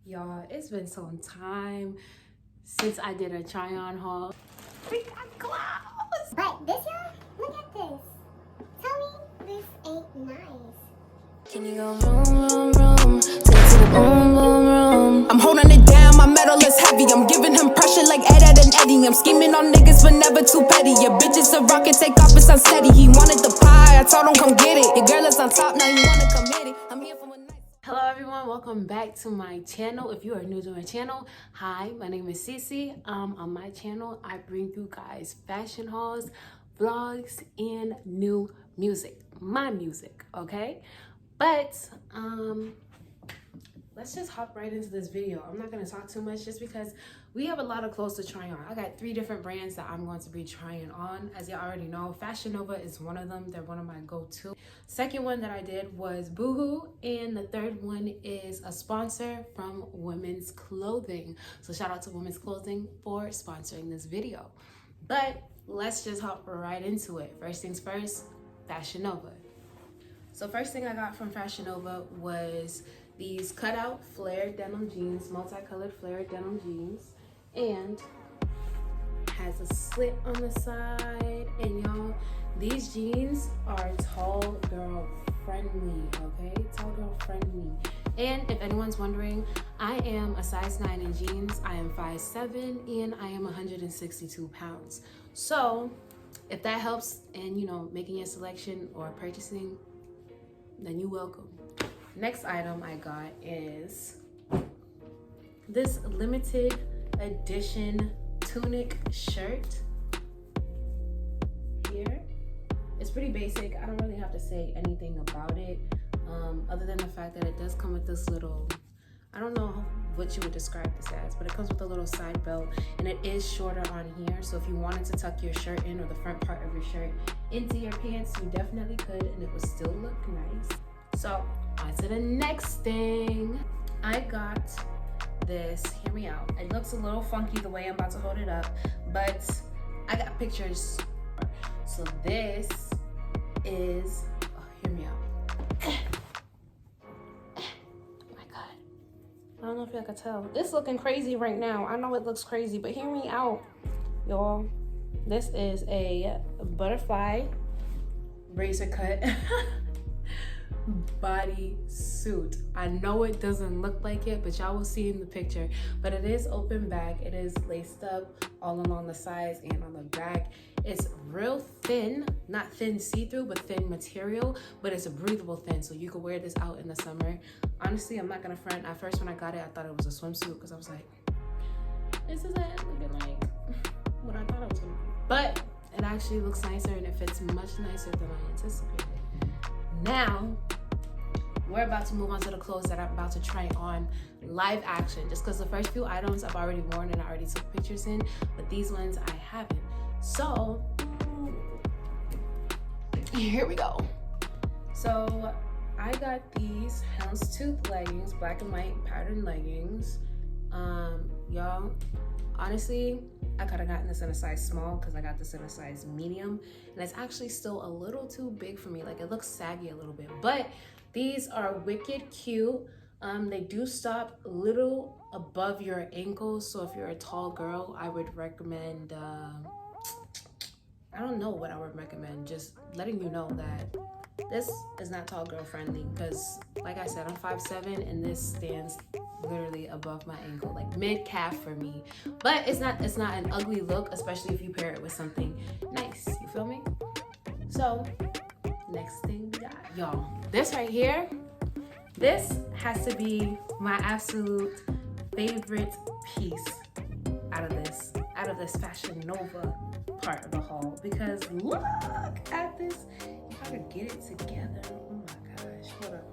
Y'all, it's been some time since I did a try-on haul. We got clothes! But this year, look at this. Tell me this ain't nice. Can you go room, take it to the room. I'm holding it down, my metal is heavy. I'm giving him pressure like Ed and Eddie. I'm scheming on niggas, but never too petty. Your bitch is a rocket, take off, it's unsteady. He wanted the pie, I told him come get it. Your girl is on top, now you wanna come hit it. I'm here for one night. Hello everyone, welcome back to my channel. If you are new to my channel, hi, my name is Cece. On my channel, I bring you guys fashion hauls, vlogs, and new music. My music, okay? But let's just hop right into this video. I'm not gonna talk too much just because we have a lot of clothes to try on. I got 3 different brands that I'm going to be trying on. As you already know, Fashion Nova is one of them. They're one of my go-to. Second one that I did was Boohoo, and the third one is a sponsor from Women's Clothing. So shout out to Women's Clothing for sponsoring this video. But let's just hop right into it. First things first, Fashion Nova. So first thing I got from Fashion Nova was these cutout flared denim jeans, multicolored flared denim jeans, and has a slit on the side. And y'all, these jeans are tall girl friendly, okay? Tall girl friendly. And if anyone's wondering, I am a size 9 in jeans. I am 5'7", and I am 162 pounds. So if that helps in, you know, making your selection or purchasing, then you're welcome. Next item I got is this limited edition tunic shirt here. It's pretty basic. I don't really have to say anything about it, other than the fact that it does come with this little, I don't know what you would describe this as, but it comes with a little side belt, and it is shorter on here. So if you wanted to tuck your shirt in, or the front part of your shirt into your pants, you definitely could, and it would still look nice. So on to the next thing. I got this, hear me out. It looks a little funky the way I'm about to hold it up, but I got pictures. So this is, oh, hear me out. My God. I don't know if y'all can tell. It's looking crazy right now. I know it looks crazy, but hear me out, y'all. This is a butterfly razor cut body suit. I know it doesn't look like it, but y'all will see in the picture. But it is open back. It is laced up all along the sides and on the back. It's real thin, not thin see-through, but thin material, but it's a breathable thin, so you could wear this out in the summer. Honestly, I'm not gonna front. At first when I got it, I thought it was a swimsuit, because I was like, this isn't looking like what I thought it was gonna be. But it actually looks nicer, and it fits much nicer than I anticipated. Now, we're about to move on to the clothes that I'm about to try on live action, just because the first few items I've already worn and I already took pictures in, but these ones I haven't. So, here we go. So, I got these houndstooth leggings, black and white patterned leggings. Y'all, honestly, I could have gotten this in a size small because I got this in a size medium, and it's actually still a little too big for me. Like, it looks saggy a little bit, but these are wicked cute. They do stop a little above your ankles, so if you're a tall girl, I would recommend, I don't know what I would recommend, just letting you know that this is not tall girl friendly, because like I said, I'm 5'7", and this stands literally above my ankle, like mid calf for me. But it's not an ugly look, especially if you pair it with something nice, you feel me? So next thing we got, y'all, this right here, this has to be my absolute favorite piece out of this Fashion Nova part of the haul, because look at this. If I could get it together, oh my gosh, hold up.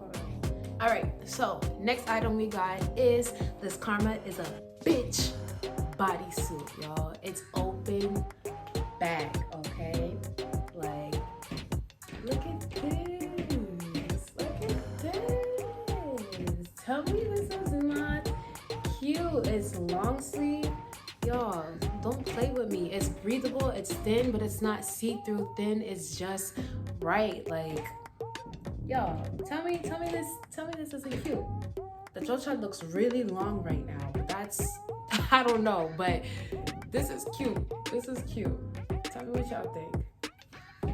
All right, so next item we got is this Karma is a bitch bodysuit, y'all. It's open back, okay? Like, look at this. Look at this. Tell me this is not cute. It's long sleeve. Y'all, don't play with me. It's breathable, it's thin, but it's not see-through thin. It's just right. Like, y'all, tell me this isn't cute. The The chocha looks really long right now, but that's, I don't know, but this is cute. This is cute. Tell me what y'all think.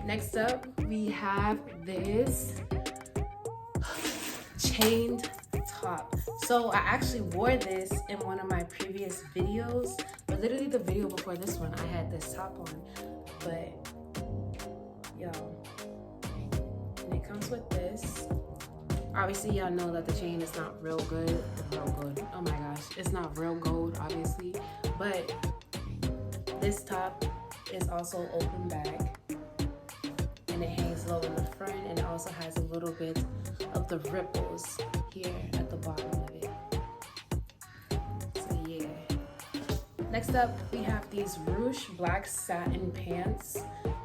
Next up, we have this chained top. So I actually wore this in one of my previous videos, but literally the video before this one, I had this top on. But yo, and it comes with this. Obviously, y'all know that the chain is not real good. Oh my gosh, it's not real gold, obviously. But this top is also open back, and it hangs low in the front, and it also has a little bit of the ripples here at the bottom of it. So yeah. Next up, we have these ruche black satin pants.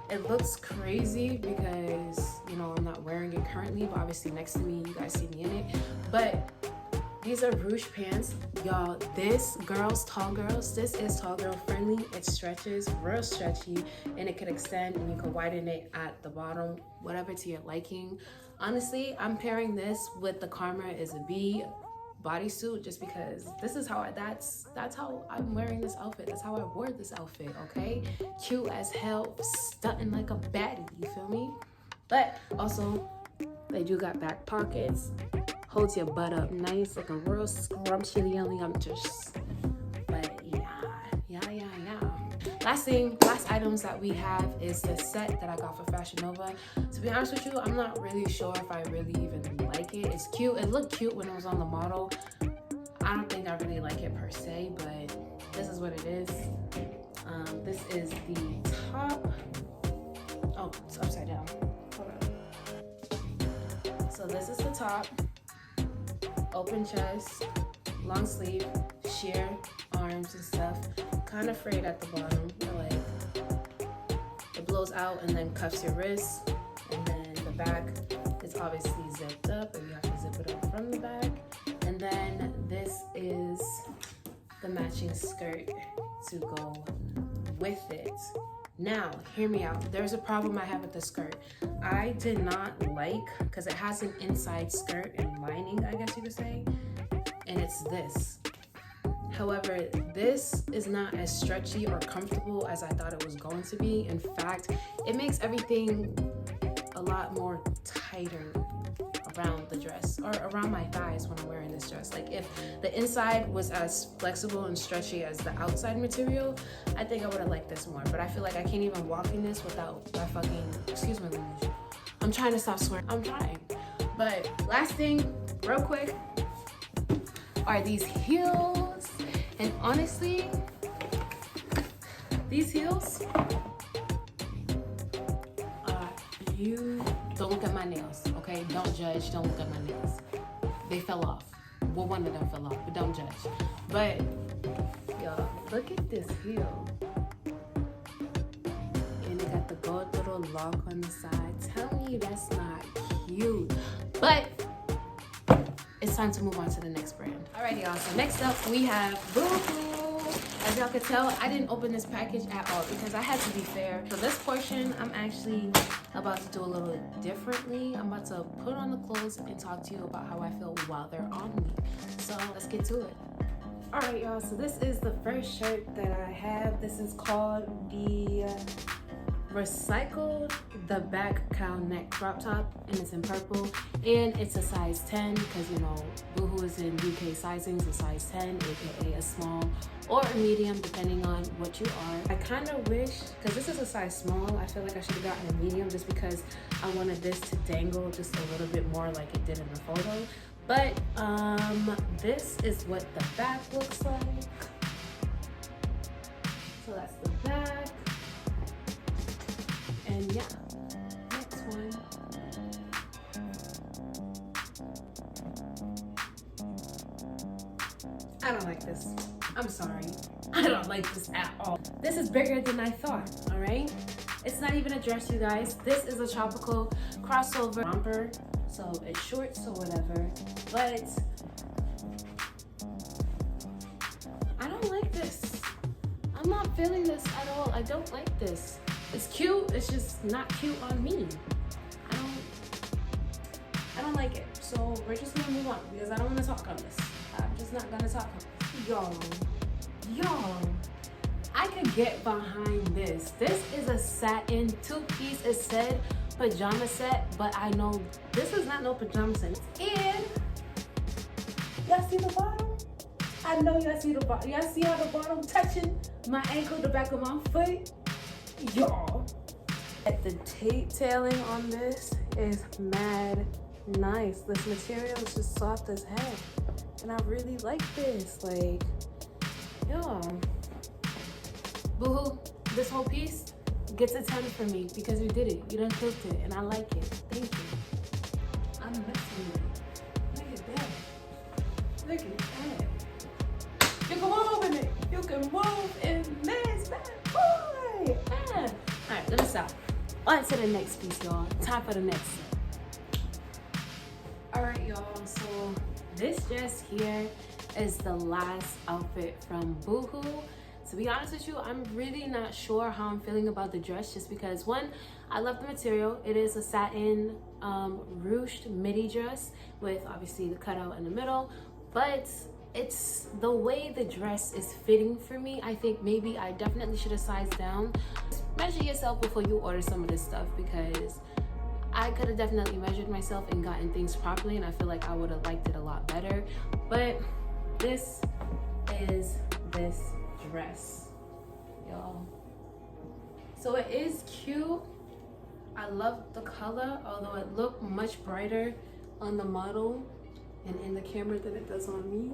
It looks crazy because, you know, I'm not wearing it currently, but obviously next to me, you guys see me in it. But these are ruche pants. Y'all, this is tall girl friendly. It stretches, real stretchy, and it could extend, and you can widen it at the bottom, whatever to your liking. Honestly, I'm pairing this with the Karma is a B bodysuit just because this is how that's how I'm wearing this outfit. That's how I wore this outfit, okay? Cute as hell, stunting like a baddie, you feel me? But also, they do got back pockets, holds your butt up nice, looking real scrumptious. But yeah. Last items that we have is the set that I got for Fashion Nova. To be honest with you, I'm not really sure if I really even like it. It's cute. It looked cute when it was on the model. I don't think I really like it per se, but this is what it is. This is the top. Oh, it's upside down. Hold on. So this is the top. Open chest, long sleeve, sheer arms and stuff. Kind of frayed at the bottom, like it blows out and then cuffs your wrists, and then the back is obviously zipped up, and you have to zip it up from the back. And then this is the matching skirt to go with it. Now, hear me out. There's a problem I have with the skirt. I did not like, because it has an inside skirt and lining, I guess you could say, and it's this. However, this is not as stretchy or comfortable as I thought it was going to be. In fact, it makes everything a lot more tighter around the dress, or around my thighs when I'm wearing this dress. Like if the inside was as flexible and stretchy as the outside material, I think I would have liked this more. But I feel like I can't even walk in this without my fucking, excuse my language. I'm trying to stop swearing. I'm trying. But last thing, real quick, are these heels. And honestly, these heels, you don't look at my nails, okay? Don't judge, don't look at my nails. They fell off. Well, one of them fell off, but don't judge. But, y'all, look at this heel. And it got the gold little lock on the side. Tell me that's not cute. But it's time to move on to the next brand. Alrighty, y'all, so next up we have Boohoo. As y'all could tell, I didn't open this package at all because I had to be fair. For this portion, I'm actually about to do a little differently. I'm about to put on the clothes and talk to you about how I feel while they're on me. So let's get to it. Alright, y'all, so this is the first shirt that I have. This is called the Recycled the Back Cow Neck crop top, and it's in purple, and it's a size 10 because, you know, Boohoo is in UK sizings, a size 10, aka a small or a medium depending on what you are. I kind of wish, because this is a size small, I feel like I should have gotten a medium just because I wanted this to dangle just a little bit more like it did in the photo. But this is what the back looks like. So that's the back. And yeah, next one. I don't like this. I'm sorry. I don't like this at all. This is bigger than I thought, all right? It's not even a dress, you guys. This is a tropical crossover romper. So it's shorts or whatever, but I don't like this. I'm not feeling this at all. I don't like this. It's cute, it's just not cute on me. I don't like it. So we're just gonna move on because I don't wanna talk on this. is not gonna talk. Y'all, I could get behind this. This is a satin two-piece. It said pajama set, but I know this is not no pajama set. And y'all see the bottom? I know y'all see the bottom. Y'all see how the bottom touching my ankle, the back of my foot? Y'all. The detailing on this is mad nice. This material is just soft as heck. And I really like this. Like, y'all. Boohoo, this whole piece gets a 10 for me because you did it. You done cooked it, and I like it. Thank you. I'm messing with it. Look at that. Look at that. You can move in it. You can move in this bad boy. All right, let me stop. On to the next piece, y'all. Time for the next set. All right, y'all. So this dress here is the last outfit from Boohoo. To be honest with you, I'm really not sure how I'm feeling about the dress, just because one, I love the material. It is a satin ruched midi dress with obviously the cutout in the middle, but it's the way the dress is fitting for me. I think maybe I definitely should have sized down. Measure yourself before you order some of this stuff, because I could have definitely measured myself and gotten things properly, and I feel like I would have liked it a lot better. But this is this dress, y'all. So it is cute. I love the color, although it looked much brighter on the model and in the camera than it does on me.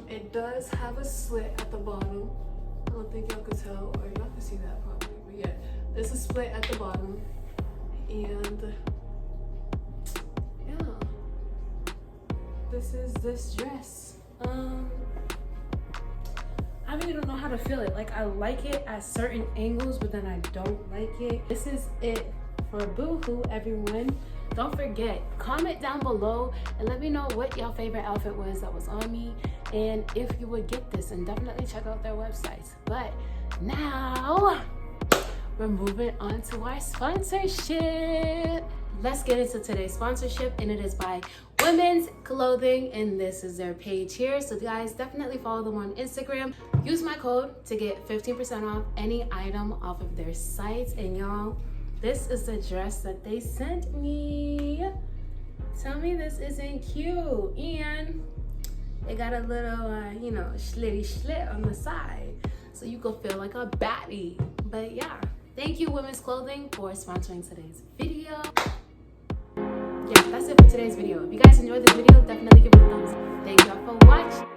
It does have a slit at the bottom. I don't think y'all could tell, or y'all can see that probably, but yeah, there's a split at the bottom. And yeah, this is this dress. I really don't know how to feel it. Like, I like it at certain angles, but then I don't like it. This is it for Boohoo, everyone. Don't forget, comment down below and let me know what your favorite outfit was that was on me, and if you would get this, and definitely check out their websites. But now we're moving on to our sponsorship. Let's get into today's sponsorship, and it is by Women's Clothing, and this is their page here. So guys, definitely follow them on Instagram. Use my code to get 15% off any item off of their sites. And y'all, this is the dress that they sent me. Tell me this isn't cute. And it got a little, you know, slitty slit on the side, so you can feel like a baddie. But yeah, thank you, Women's Clothing, for sponsoring today's video. Yeah, that's it for today's video. If you guys enjoyed this video, definitely give it a thumbs up. Thank y'all for watching.